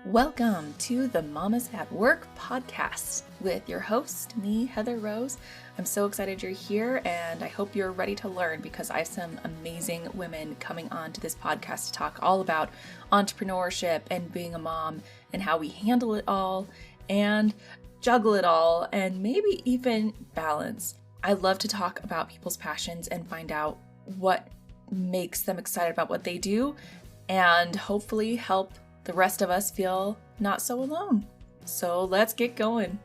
Welcome to the Mamas at Work podcast with your host, me, Heather Rose. I'm so excited you're here and I hope you're ready to learn because I have some amazing women coming on to this podcast to talk all about entrepreneurship and being a mom and how we handle it all and juggle it all and maybe even balance. I love to talk about people's passions and find out what makes them excited about what they do and hopefully help the rest of us feel not so alone. So let's get going.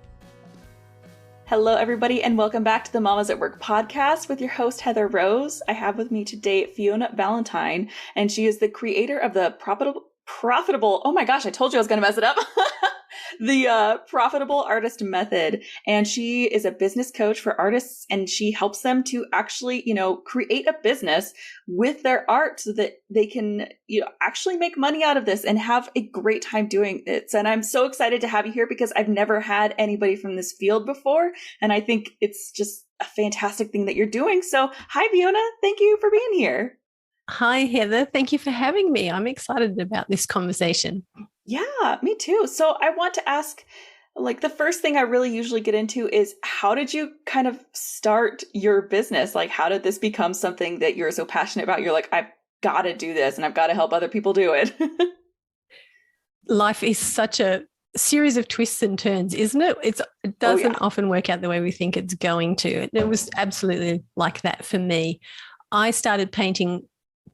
Hello, everybody, and welcome back to the Mamas at Work podcast with your host, Heather Rose. I have with me today Fiona Valentine, and she is the creator of the profitable, oh my gosh, I told you I was going to mess it up. The Profitable Artist Method. And she is a business coach for artists, and she helps them to actually, create a business with their art so that they can, actually make money out of this and have a great time doing it. And I'm so excited to have you here because I've never had anybody from this field before. And I think it's just a fantastic thing that you're doing. So hi, Fiona. Thank you for being here. Hi, Heather. Thank you for having me. I'm excited about this conversation. Yeah, me too. So I want to ask, the first thing I really usually get into is how did you kind of start your business? Like, how did this become something that you're so passionate about? You're like, I've got to do this and I've got to help other people do it. Life is such a series of twists and turns, isn't it? It doesn't often work out the way we think it's going to. It was absolutely like that for me. I started painting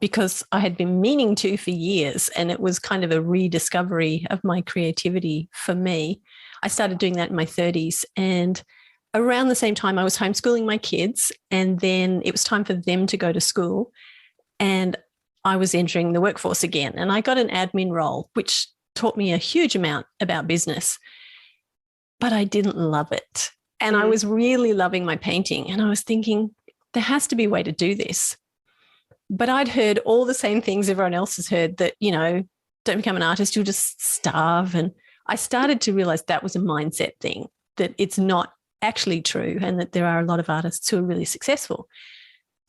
because I had been meaning to for years, and it was kind of a rediscovery of my creativity for me. I started doing that in my 30s, and around the same time I was homeschooling my kids, and then it was time for them to go to school, and I was entering the workforce again, and I got an admin role, which taught me a huge amount about business, but I didn't love it. And I was really loving my painting, and I was thinking, there has to be a way to do this. But I'd heard all the same things everyone else has heard that, don't become an artist, you'll just starve. And I started to realize that was a mindset thing, that it's not actually true and that there are a lot of artists who are really successful.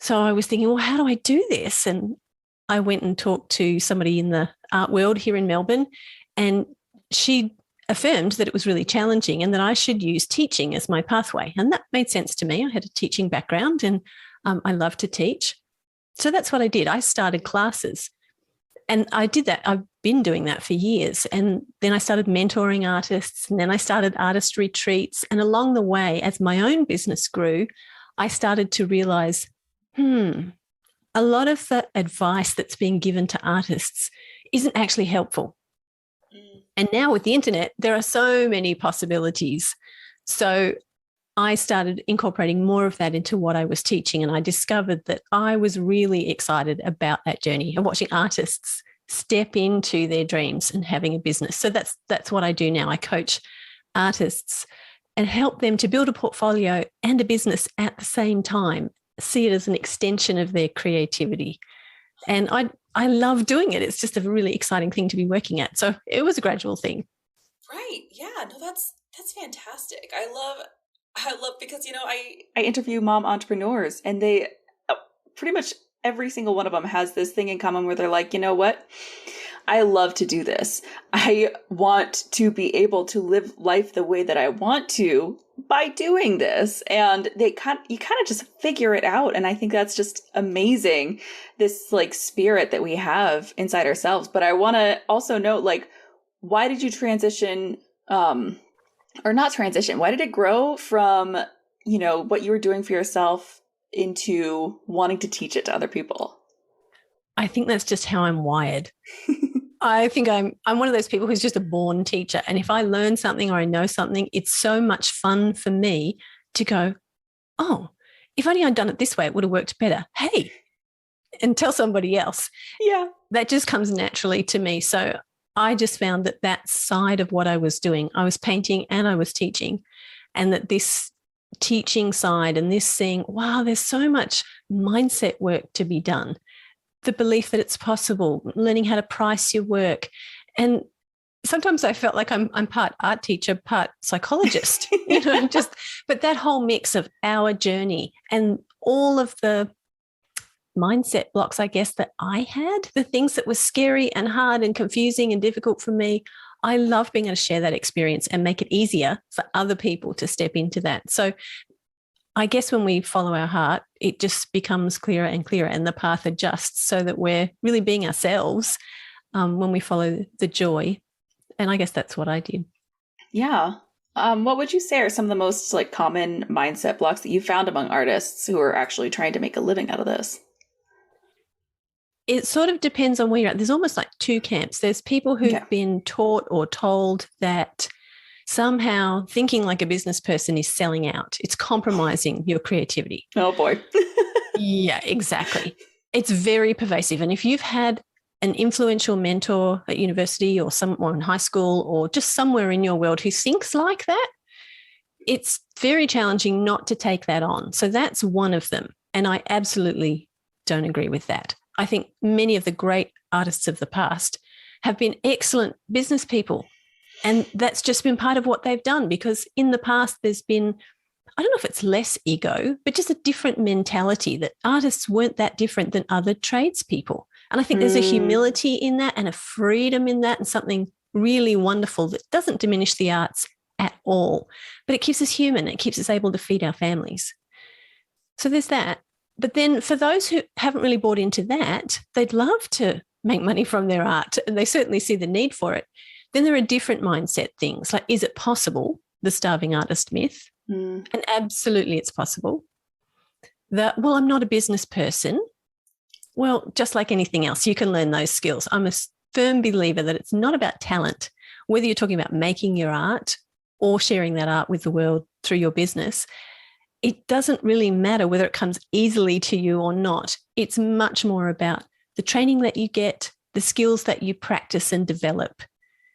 So I was thinking, well, how do I do this? And I went and talked to somebody in the art world here in Melbourne, and she affirmed that it was really challenging and that I should use teaching as my pathway. And that made sense to me. I had a teaching background and I love to teach. So that's what I did. I started classes, and I did that. I've been doing that for years. And then I started mentoring artists, and then I started artist retreats. And along the way, as my own business grew, I started to realize, a lot of the advice that's being given to artists isn't actually helpful. And now with the internet, there are so many possibilities. So I started incorporating more of that into what I was teaching, and I discovered that I was really excited about that journey and watching artists step into their dreams and having a business. So that's what I do now. I coach artists and help them to build a portfolio and a business at the same time, see it as an extension of their creativity. And I love doing it. It's just a really exciting thing to be working at. So it was a gradual thing. Right. Yeah. No, that's fantastic. I love because, I interview mom entrepreneurs, and they pretty much every single one of them has this thing in common where they're like, you know what? I love to do this. I want to be able to live life the way that I want to by doing this. And you kind of just figure it out. And I think that's just amazing, this spirit that we have inside ourselves. But I want to also note, why did you transition, or not transition? Why did it grow from, what you were doing for yourself into wanting to teach it to other people? I think that's just how I'm wired. I think I'm one of those people who's just a born teacher. And if I learn something or I know something, it's so much fun for me to go, oh, if only I'd done it this way, it would have worked better. Hey, and tell somebody else. Yeah. That just comes naturally to me. So I just found that side of what I was doing, I was painting and I was teaching, and that this teaching side and this seeing, wow, there's so much mindset work to be done. The belief that it's possible, learning how to price your work. And sometimes I felt like I'm part art teacher, part psychologist, but that whole mix of our journey and all of the mindset blocks, I guess, that I had, the things that were scary and hard and confusing and difficult for me, I love being able to share that experience and make it easier for other people to step into that. So I guess when we follow our heart, it just becomes clearer and clearer, and the path adjusts so that we're really being ourselves when we follow the joy. And I guess that's what I did. Yeah. What would you say are some of the most like common mindset blocks that you found among artists who are actually trying to make a living out of this? It sort of depends on where you're at. There's almost like two camps. There's people who've been taught or told that somehow thinking like a business person is selling out. It's compromising your creativity. Oh, boy. Yeah, exactly. It's very pervasive. And if you've had an influential mentor at university or someone in high school or just somewhere in your world who thinks like that, it's very challenging not to take that on. So that's one of them. And I absolutely don't agree with that. I think many of the great artists of the past have been excellent business people. And that's just been part of what they've done, because in the past there's been, I don't know if it's less ego, but just a different mentality that artists weren't that different than other tradespeople. And I think there's a humility in that and a freedom in that and something really wonderful that doesn't diminish the arts at all, but it keeps us human. It keeps us able to feed our families. So there's that. But then for those who haven't really bought into that, they'd love to make money from their art and they certainly see the need for it. Then there are different mindset things like, is it possible? The starving artist myth. And absolutely it's possible. Well, I'm not a business person. Well, just like anything else, you can learn those skills. I'm a firm believer that it's not about talent, whether you're talking about making your art or sharing that art with the world through your business. It doesn't really matter whether it comes easily to you or not. It's much more about the training that you get, the skills that you practice and develop.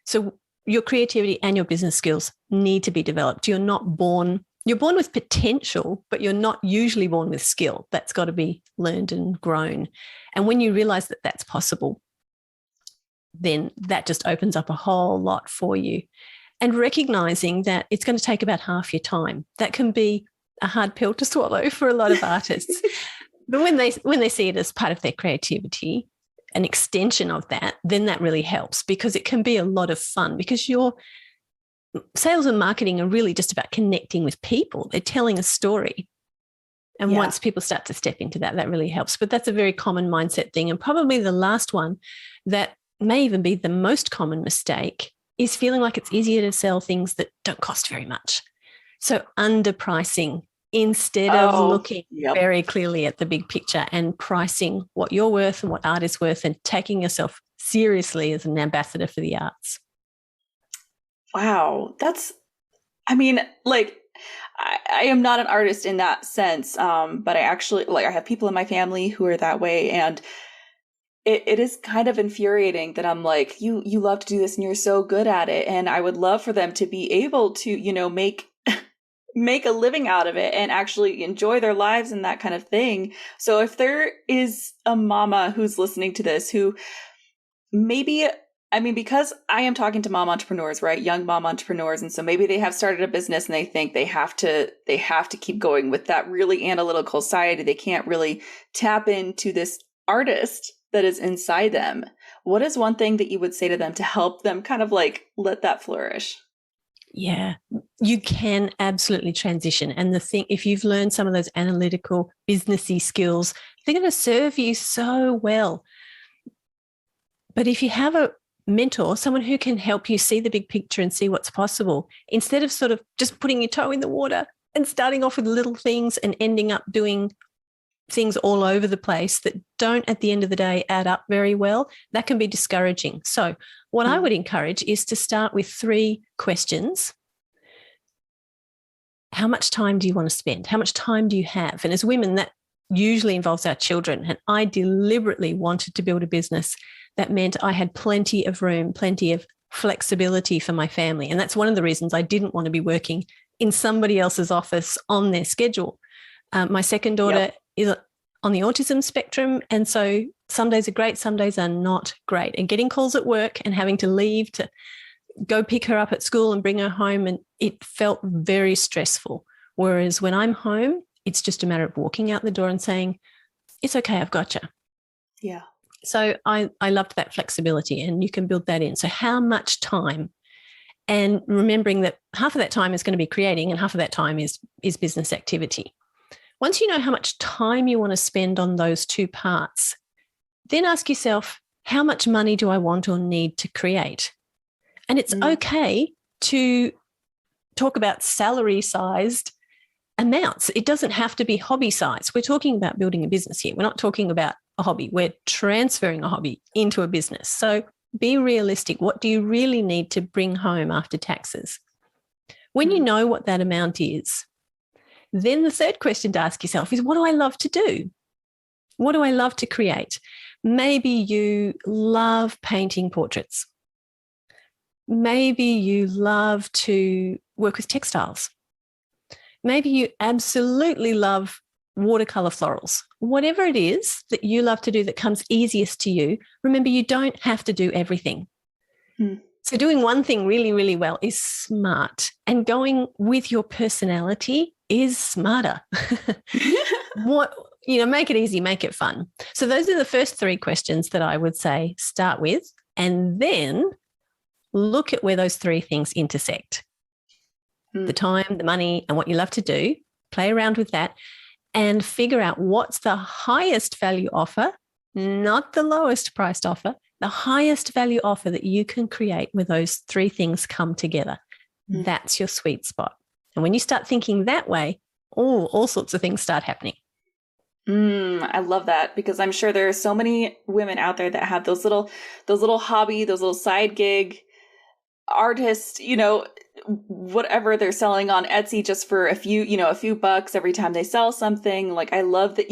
So your creativity and your business skills need to be developed. You're born with potential, but you're not usually born with skill. That's got to be learned and grown. And when you realize that that's possible, then that just opens up a whole lot for you. And recognizing that it's going to take about half your time. That can be a hard pill to swallow for a lot of artists. But when they see it as part of their creativity, an extension of that, then that really helps, because it can be a lot of fun, because your sales and marketing are really just about connecting with people. They're telling a story. And once people start to step into that, that really helps. But that's a very common mindset thing. And probably the last one that may even be the most common mistake is feeling like it's easier to sell things that don't cost very much. So underpricing instead of looking very clearly at the big picture and pricing what you're worth and what art is worth and taking yourself seriously as an ambassador for the arts. Wow. I am not an artist in that sense, but I actually, I have people in my family who are that way, and it is kind of infuriating that I'm like, you love to do this and you're so good at it, and I would love for them to be able to, make a living out of it and actually enjoy their lives and that kind of thing. So if there is a mama who's listening to this who maybe, because I am talking to mom entrepreneurs, right? Young mom entrepreneurs. And so maybe they have started a business and they think they have to keep going with that really analytical side. They can't really tap into this artist that is inside them. What is one thing that you would say to them to help them kind of like let that flourish? Yeah, you can absolutely transition. And the thing, if you've learned some of those analytical, businessy skills, they're going to serve you so well. But if you have a mentor, someone who can help you see the big picture and see what's possible, instead of sort of just putting your toe in the water and starting off with little things and ending up doing things all over the place that don't at the end of the day add up very well, that can be discouraging. So what I would encourage is to start with 3 questions. How much time do you want to spend? How much time do you have? And as women, that usually involves our children. And I deliberately wanted to build a business that meant I had plenty of room, plenty of flexibility for my family. And that's one of the reasons I didn't want to be working in somebody else's office on their schedule. My second daughter is on the autism spectrum. And so some days are great, some days are not great. And getting calls at work and having to leave to go pick her up at school and bring her home, and it felt very stressful. Whereas when I'm home, it's just a matter of walking out the door and saying, it's okay, I've got you. Yeah. So I loved that flexibility, and you can build that in. So how much time and remembering that half of that time is going to be creating and half of that time is business activity. Once you know how much time you want to spend on those two parts, then ask yourself, how much money do I want or need to create? And it's okay to talk about salary-sized amounts. It doesn't have to be hobby size. We're talking about building a business here. We're not talking about a hobby. We're transferring a hobby into a business. So be realistic. What do you really need to bring home after taxes? When you know what that amount is, then the third question to ask yourself is, what do I love to do? What do I love to create? Maybe you love painting portraits. Maybe you love to work with textiles. Maybe you absolutely love watercolor florals. Whatever it is that you love to do that comes easiest to you, remember, you don't have to do everything. So doing one thing really, really well is smart, and going with your personality is smarter. Make it easy, make it fun. So those are the first three questions that I would say start with, and then look at where those three things intersect. The time, the money, and what you love to do. Play around with that and figure out what's the highest value offer, not the lowest priced offer, the highest value offer that you can create where those three things come together. That's your sweet spot. And when you start thinking that way, all sorts of things start happening. I love that, because I'm sure there are so many women out there that have those little hobby, those little side gig artists, whatever they're selling on Etsy just for a few bucks every time they sell something. Like, I love that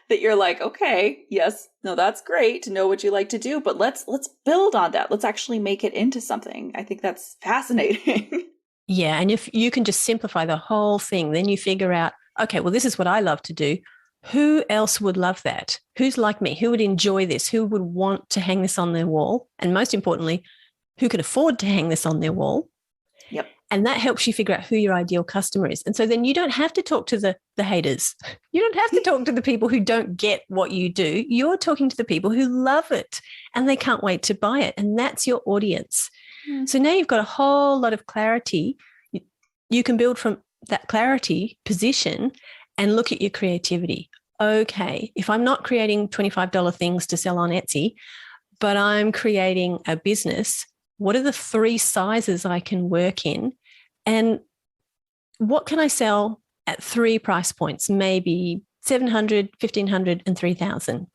you're like, okay, yes, no, that's great to know what you like to do, but let's build on that. Let's actually make it into something. I think that's fascinating. Yeah. And if you can just simplify the whole thing, then you figure out, okay, well, this is what I love to do. Who else would love that? Who's like me? Who would enjoy this? Who would want to hang this on their wall? And most importantly, who can afford to hang this on their wall? Yep. And that helps you figure out who your ideal customer is. And so then you don't have to talk to the haters. You don't have to talk to the people who don't get what you do. You're talking to the people who love it and they can't wait to buy it. And that's your audience. So now you've got a whole lot of clarity. You can build from that clarity position and look at your creativity. Okay, if I'm not creating $25 things to sell on Etsy, but I'm creating a business, what are the three sizes I can work in? And what can I sell at three price points? Maybe $700, $1,500, and $3,000.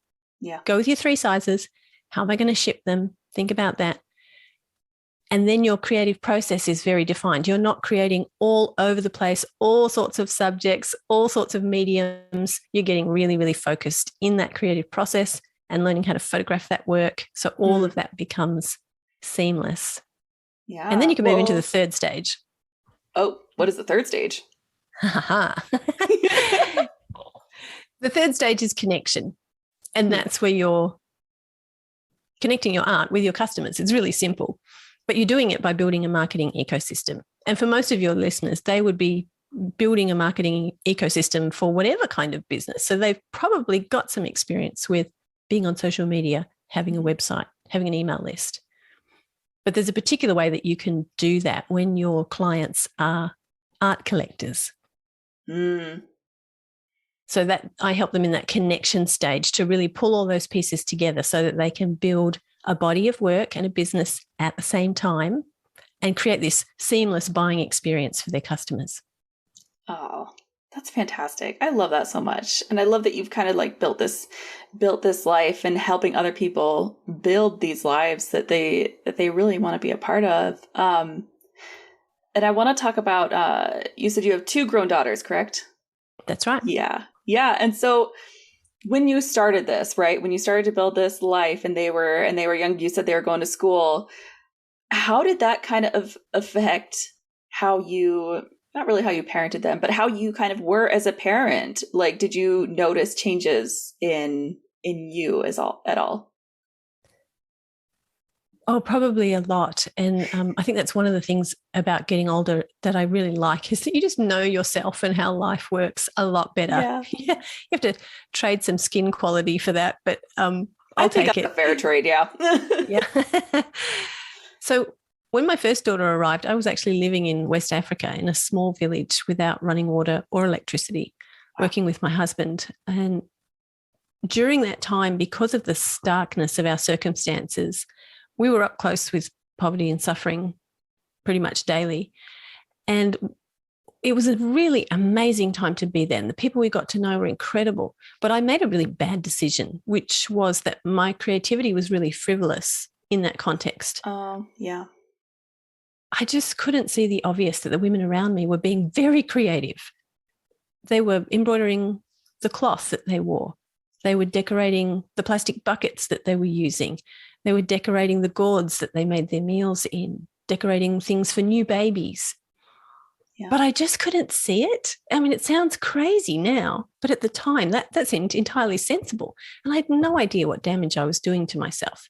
Yeah. Go with your three sizes. How am I going to ship them? Think about that. And then your creative process is very defined. You're not creating all over the place, all sorts of subjects, all sorts of mediums. You're getting really, really focused in that creative process and learning how to photograph that work. So all of that becomes seamless. Yeah. And then you can move into the third stage. Oh, what is the third stage? The third stage is connection. And that's where you're connecting your art with your customers. It's really simple, but you're doing it by building a marketing ecosystem. And for most of your listeners, they would be building a marketing ecosystem for whatever kind of business. So they've probably got some experience with being on social media, having a website, having an email list. But there's a particular way that you can do that when your clients are art collectors. So that I help them in that connection stage to really pull all those pieces together so that they can build a body of work and a business at the same time and create this seamless buying experience for their customers. Oh, that's fantastic. I love that so much. And I love that you've kind of like built this life and helping other people build these lives that they really want to be a part of. And I want to talk about, you said you have 2 grown daughters, correct? That's right. Yeah. Yeah. And so when you started this, right, when you started to build this life and they were young, you said they were going to school. How did that kind of affect how you, not really how you parented them, but how you kind of were as a parent? Like, did you notice changes in you at all? Oh, probably a lot. And I think that's one of the things about getting older that I really like is that you just know yourself and how life works a lot better. Yeah. You have to trade some skin quality for that, but I'll I think take that's it. a fair trade, yeah. Yeah. So When my first daughter arrived, I was actually living in West Africa in a small village without running water or electricity, working with my husband. And during that time, because of the starkness of our circumstances, we were up close with poverty and suffering pretty much daily. And it was a really amazing time to be there. And the people we got to know were incredible. But I made a really bad decision, which was that my creativity was really frivolous in that context. Yeah. I just couldn't see the obvious that the women around me were being very creative. They were embroidering the cloth that they wore. They were decorating the plastic buckets that they were using. They were decorating the gourds that they made their meals in, decorating things for new babies. Yeah. But I just couldn't see it. I mean, it sounds crazy now, but at the time, that's entirely sensible. And I had no idea what damage I was doing to myself.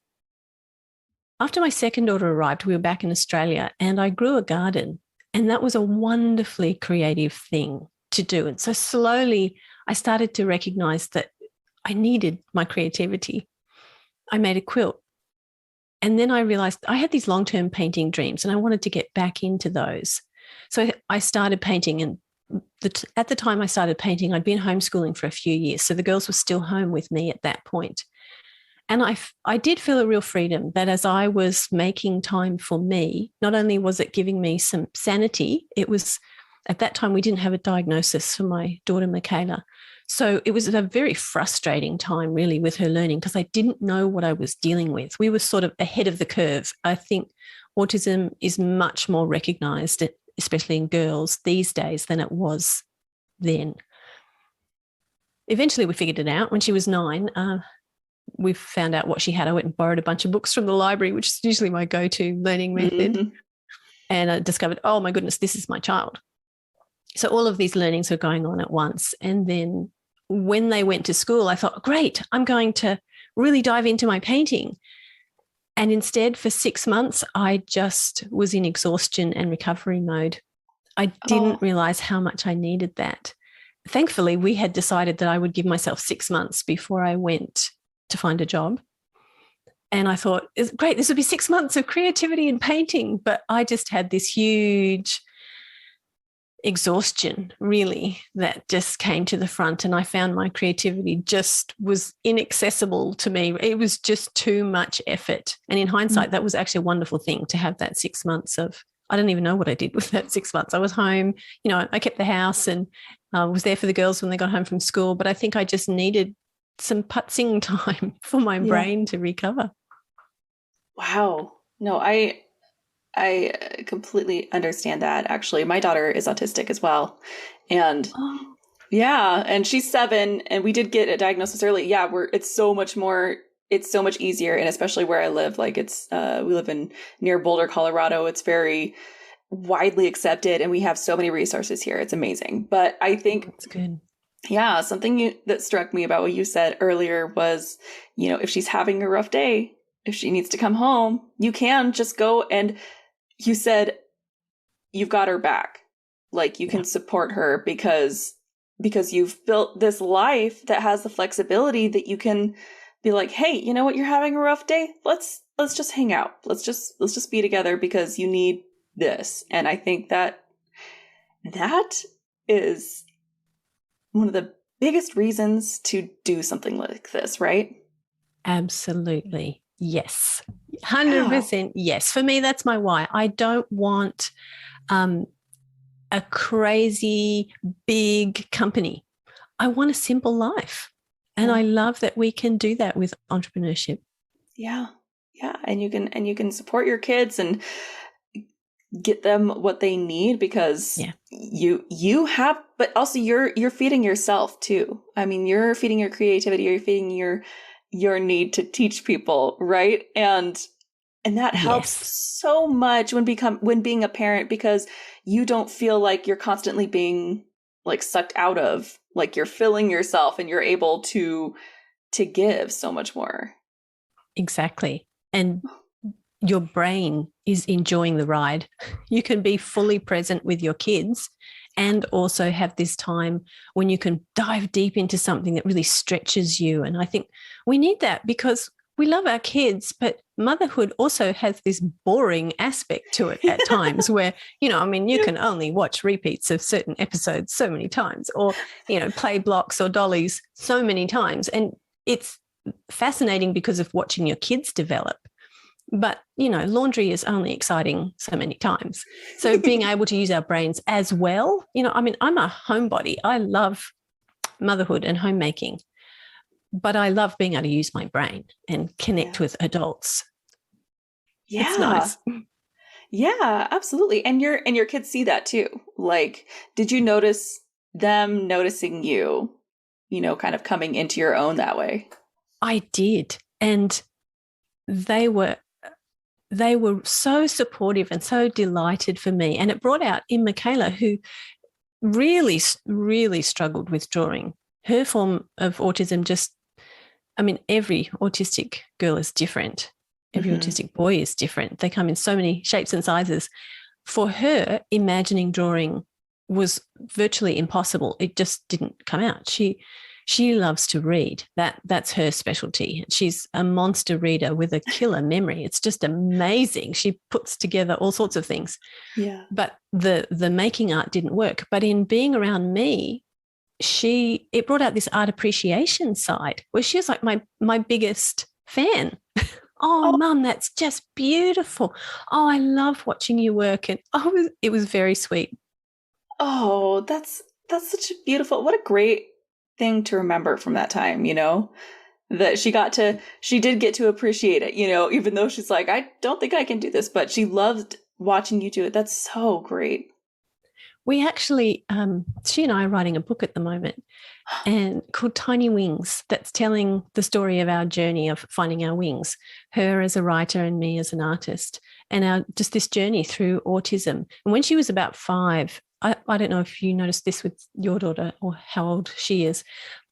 After my second daughter arrived, we were back in Australia and I grew a garden, and that was a wonderfully creative thing to do. And so slowly I started to recognize that I needed my creativity. I made a quilt. And then I realized I had these long-term painting dreams and I wanted to get back into those. So I started painting, and at the time I started painting, I'd been homeschooling for a few years. So the girls were still home with me at that point. And I did feel a real freedom that as I was making time for me, not only was it giving me some sanity, it was, at that time we didn't have a diagnosis for my daughter, Michaela. So it was a very frustrating time really with her learning because I didn't know what I was dealing with. We were sort of ahead of the curve. I think autism is much more recognised, especially in girls these days, than it was then. Eventually we figured it out. When she was 9, we found out what she had. I went and borrowed a bunch of books from the library, which is usually my go-to learning method. Mm-hmm. And I discovered, oh my goodness, this is my child. So all of these learnings were going on at once. And then when they went to school, I thought, great, I'm going to really dive into my painting. And instead, for 6 months, I just was in exhaustion and recovery mode. I didn't realize how much I needed that. Thankfully, we had decided that I would give myself 6 months before I went to find a job. And I thought, great, this would be 6 months of creativity and painting. But I just had this huge exhaustion, really, that just came to the front. And I found my creativity just was inaccessible to me. It was just too much effort. And in hindsight, that was actually a wonderful thing to have that 6 months of, I don't even know what I did with that 6 months. I was home, I kept the house and was there for the girls when they got home from school. But I think I just needed some putzing time for my brain to recover. Wow. No, I completely understand that. Actually, my daughter is autistic as well. And and she's 7 and we did get a diagnosis early. Yeah, it's so much easier. And especially where I live, like we live near Boulder, Colorado. It's very widely accepted and we have so many resources here. It's amazing. But I think that's good. Yeah, something that struck me about what you said earlier was, if she's having a rough day, if she needs to come home, you can just go, and you said you've got her back. Like you can support her because you've built this life that has the flexibility that you can be like, hey, you know what? You're having a rough day. Let's just hang out. Let's just be together because you need this. And I think that is one of the biggest reasons to do something like this, right? Absolutely. Yes. 100% yes. For me, that's my why. I don't want a crazy big company. I want a simple life. And I love that we can do that with entrepreneurship. Yeah. Yeah. And you can support your kids and get them what they need because you have, but also you're feeding yourself too. I mean, you're feeding your creativity, you're feeding your need to teach people, right? And that helps so much when being a parent, because you don't feel like you're constantly being like sucked out of, like you're filling yourself and you're able to give so much more. Exactly. And your brain is enjoying the ride. You can be fully present with your kids and also have this time when you can dive deep into something that really stretches you. And I think we need that because we love our kids, but motherhood also has this boring aspect to it at times where, you can only watch repeats of certain episodes so many times, or, play blocks or dollies so many times. And it's fascinating because of watching your kids develop. But, laundry is only exciting so many times. So being able to use our brains as well, I'm a homebody. I love motherhood and homemaking, but I love being able to use my brain and connect with adults. Yeah. It's nice. Yeah, absolutely. And your kids see that too. Like, did you notice them noticing you, kind of coming into your own that way? I did. And they were so supportive and so delighted for me. And it brought out in Michaela, who really, really struggled with drawing. Her form of autism every autistic girl is different. Every autistic boy is different. They come in so many shapes and sizes. For her, imagining drawing was virtually impossible. It just didn't come out. She loves to read. That's her specialty. She's a monster reader with a killer memory. It's just amazing. She puts together all sorts of things. Yeah. But the making art didn't work. But in being around me, it brought out this art appreciation side where she was like my biggest fan. Oh, Mum, that's just beautiful. Oh, I love watching you work. And it was very sweet. Oh, that's such a what a great thing to remember from that time, that she did get to appreciate it, even though she's like, I don't think I can do this, but she loved watching you do it. That's so great. We actually, she and I are writing a book at the moment and called Tiny Wings, that's telling the story of our journey of finding our wings, her as a writer and me as an artist, and just this journey through autism. And when she was about 5, I don't know if you noticed this with your daughter or how old she is,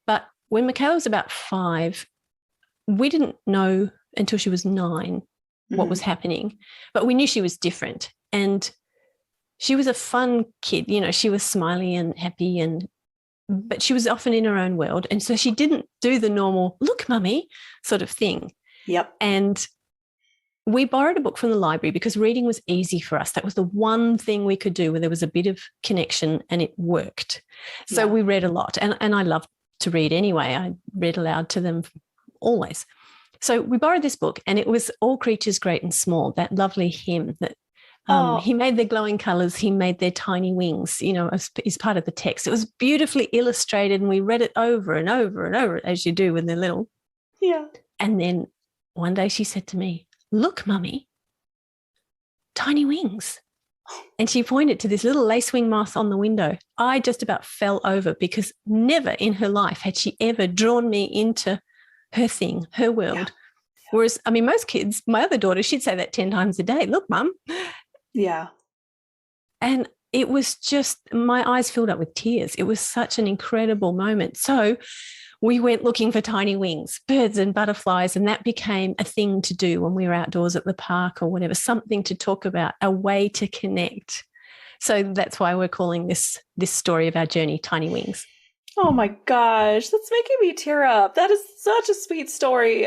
but when Michaela was about 5, we didn't know until she was 9 what was happening, but we knew she was different. And she was a fun kid, she was smiley and happy, but she was often in her own world. And so she didn't do the normal, look, Mummy, sort of thing. Yep. And we borrowed a book from the library because reading was easy for us. That was the one thing we could do where there was a bit of connection and it worked. So we read a lot. And I love to read anyway. I read aloud to them always. So we borrowed this book and it was All Creatures Great and Small, that lovely hymn that he made their glowing colours, he made their tiny wings, as part of the text. It was beautifully illustrated and we read it over and over and over, as you do when they're little. Yeah. And then one day she said to me, look, Mummy, tiny wings. And she pointed to this little lacewing moth on the window. I just about fell over because never in her life had she ever drawn me into her thing, her world. Yeah. Whereas, most kids, my other daughter, she'd say that 10 times a day. Look, Mum. Yeah. And it was just, my eyes filled up with tears. It was such an incredible moment. So we went looking for tiny wings, birds and butterflies, and that became a thing to do when we were outdoors at the park or whatever, something to talk about, a way to connect. So that's why we're calling this story of our journey Tiny Wings. Oh my gosh, that's making me tear up. That is such a sweet story.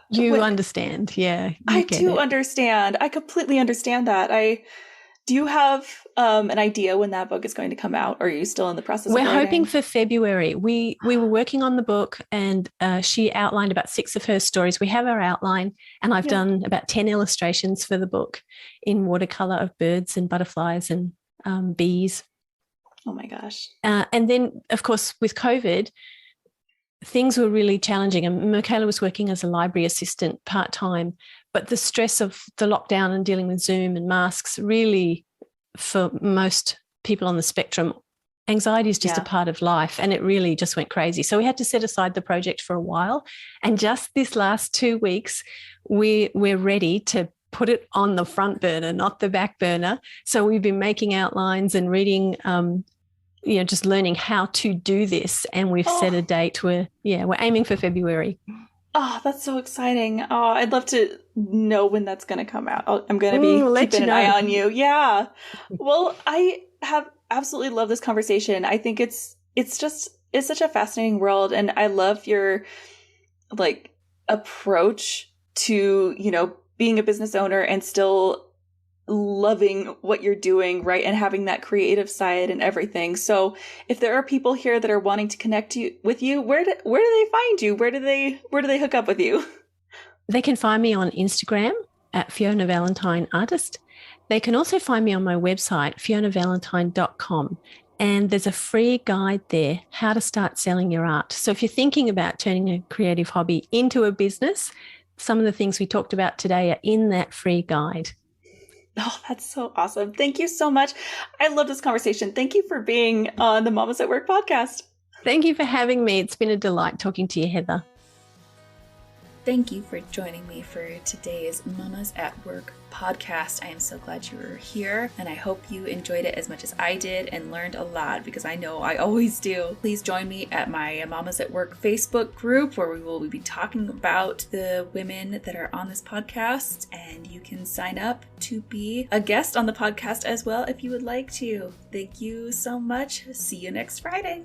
You understand, yeah. I do understand. I completely understand that. Do you have an idea when that book is going to come out? Or are you still in the process of writing? We're hoping for February. We were working on the book and she outlined about 6 of her stories. We have our outline and I've done about 10 illustrations for the book in watercolour of birds and butterflies and bees. Oh my gosh. And then, of course, with COVID, things were really challenging. And Michaela was working as a library assistant part-time, but the stress of the lockdown and dealing with Zoom and masks really, for most people on the spectrum, anxiety is just a part of life and it really just went crazy. So we had to set aside the project for a while. And just this last 2 weeks, we're ready to put it on the front burner, not the back burner. So we've been making outlines and reading, just learning how to do this. And we've set a date where, we're aiming for February. Oh, that's so exciting. Oh, I'd love to know when that's going to come out. I'm going to be keeping an eye on you. Yeah. Well, I have absolutely loved this conversation. I think it's such a fascinating world. And I love your approach to, being a business owner and still loving what you're doing, right? And having that creative side and everything. So if there are people here that are wanting to connect with you, where do they find you? Where do they hook up with you? They can find me on Instagram at Fiona Valentine Artist. They can also find me on my website, fionavalentine.com. And there's a free guide there, how to start selling your art. So if you're thinking about turning a creative hobby into a business, some of the things we talked about today are in that free guide. Oh, that's so awesome. Thank you so much. I love this conversation. Thank you for being on the Mamas at Work podcast. Thank you for having me. It's been a delight talking to you, Heather. Thank you for joining me for today's Mamas at Work podcast. I am so glad you were here, and I hope you enjoyed it as much as I did and learned a lot, because I know I always do. Please join me at my Mamas at Work Facebook group, where we will be talking about the women that are on this podcast, and you can sign up to be a guest on the podcast as well if you would like to. Thank you so much. See you next Friday.